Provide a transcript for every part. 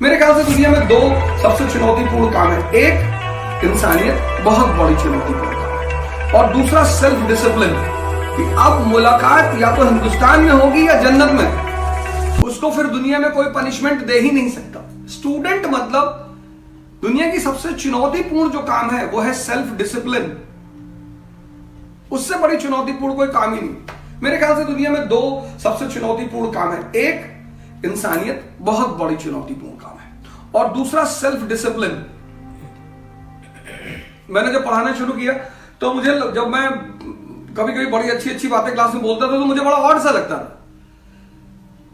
मेरे ख्याल से दुनिया में दो सबसे चुनौतीपूर्ण काम है। एक इंसानियत, बहुत बड़ी चुनौतीपूर्ण काम है, और दूसरा सेल्फ डिसिप्लिन कि अब मुलाकात या तो हिंदुस्तान में होगी या जन्नत में। उसको फिर दुनिया में कोई पनिशमेंट दे ही नहीं सकता। स्टूडेंट मतलब दुनिया की सबसे चुनौतीपूर्ण जो काम है वो है सेल्फ डिसिप्लिन। उससे बड़ी चुनौतीपूर्ण कोई काम ही नहीं। मेरे ख्याल से दुनिया में दो सबसे चुनौतीपूर्ण काम है। एक इंसानियत, बहुत बड़ी चुनौतीपूर्ण काम है, और दूसरा सेल्फ डिसिप्लिन। मैंने जब पढ़ाना शुरू किया तो मुझे, जब मैं कभी कभी बड़ी अच्छी अच्छी बातें क्लास में बोलता था तो मुझे बड़ा ऑड सा लगता था।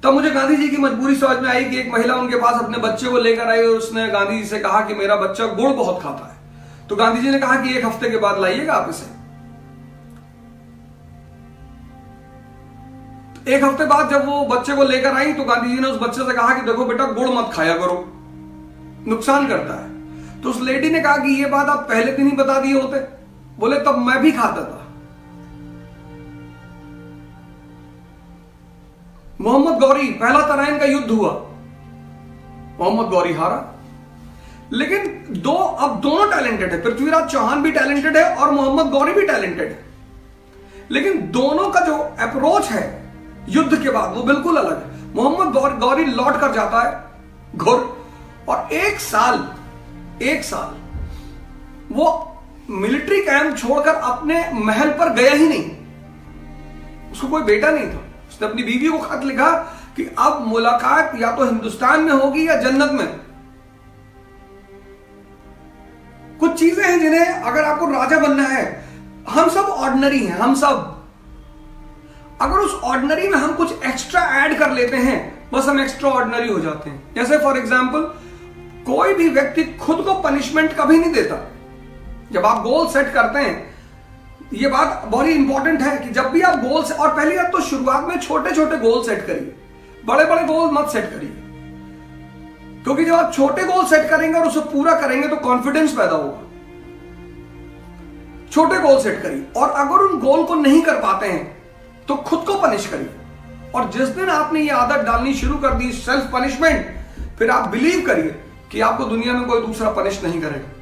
तब मुझे गांधी जी की मजबूरी समझ में आई कि एक महिला उनके पास अपने बच्चे को लेकर आई और उसने गांधी जी से कहा कि मेरा बच्चा गुड़ बहुत खाता है। तो गांधी जी ने कहा कि 1 हफ्ते के बाद लाइएगा आप इसे। 1 हफ्ते बाद जब वो बच्चे को लेकर आई तो गांधी जी ने उस बच्चे से कहा कि देखो बेटा, गुड़ मत खाया करो, नुकसान करता है। तो उस लेडी ने कहा कि ये बात आप पहले दिन ही बता दिए होते। बोले तब मैं भी खाता था। मोहम्मद गौरी, पहला तराइन का युद्ध हुआ, मोहम्मद गौरी हारा। लेकिन अब दोनों टैलेंटेड है। पृथ्वीराज चौहान भी टैलेंटेड है और मोहम्मद गौरी भी टैलेंटेड है, लेकिन दोनों का जो अप्रोच है युद्ध के बाद वो बिल्कुल अलग है। मोहम्मद गौरी लौट कर जाता है घुर, और 1 साल वो मिलिट्री कैंप छोड़कर अपने महल पर गया ही नहीं। उसको कोई बेटा नहीं था। उसने अपनी बीवी को खत लिखा कि अब मुलाकात या तो हिंदुस्तान में होगी या जन्नत में। कुछ चीजें हैं जिन्हें अगर आपको राजा बनना है, हम सब ऑर्डिनरी हैं, हम सब, अगर उस ऑर्डिनरी में हम कुछ एक्स्ट्रा ऐड कर लेते हैं, बस हम एक्स्ट्रा ऑर्डिनरी हो जाते हैं। जैसे फॉर एग्जांपल, कोई भी व्यक्ति खुद को पनिशमेंट कभी नहीं देता। जब आप गोल सेट करते हैं, ये बात बहुत ही इंपॉर्टेंट है कि जब भी आप गोल से, और पहली बात तो शुरुआत में छोटे छोटे गोल सेट करिए, बड़े बड़े गोल मत सेट करिए। क्योंकि जब आप छोटे गोल सेट करेंगे और उसे पूरा करेंगे तो कॉन्फिडेंस पैदा होगा। छोटे गोल सेट करिए, और अगर उन गोल को नहीं कर पाते हैं तो खुद को पनिश करिए। और जिस दिन आपने ये आदत डालनी शुरू कर दी, सेल्फ पनिशमेंट, फिर आप बिलीव करिए कि आपको दुनिया में कोई दूसरा पनिश नहीं करेगा।